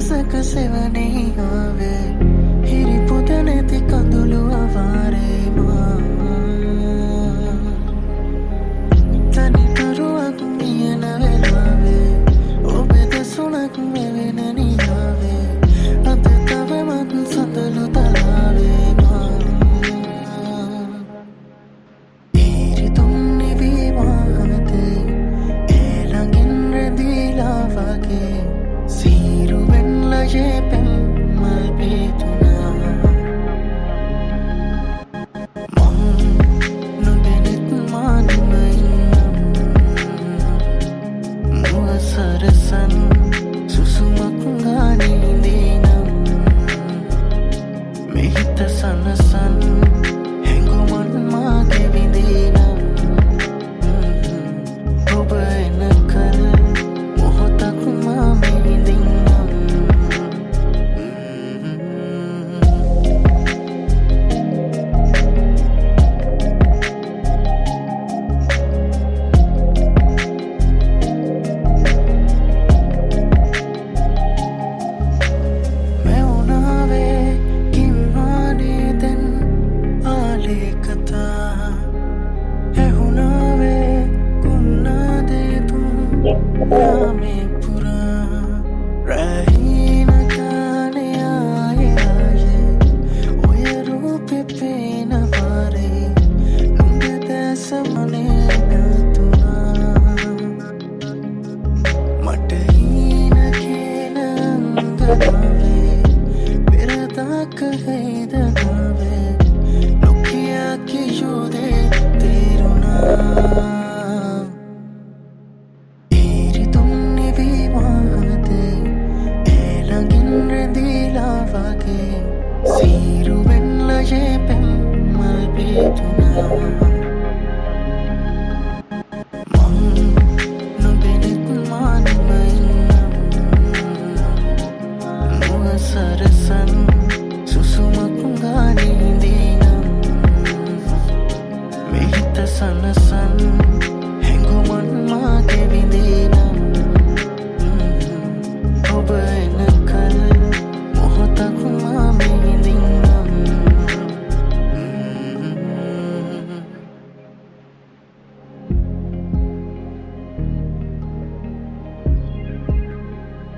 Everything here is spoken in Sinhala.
සකසෙවනේ ආවේ හිරිපොත නැති කඳුළු අවාරේමා තනිකරුවක් මියන වෙලාවේ ඔබේ දෙසුණක් මෙවෙන නියාවේ අද තවමත් සඳලු තලාවේමා ඉරිතුම් නිවීමාතේ ඒ ළඟින් රැඳීලා වගේ සීරුවෙන් ලජේ පෙම් මල් පිතුනා සරසන් සුසුමක් ගානීදීනම් මෙහිත සනසන් හැඟුමන් මාගේ විඳීනම් ඔබ එනකල් මොහොතක් මා මෙහිදින්නම් Sara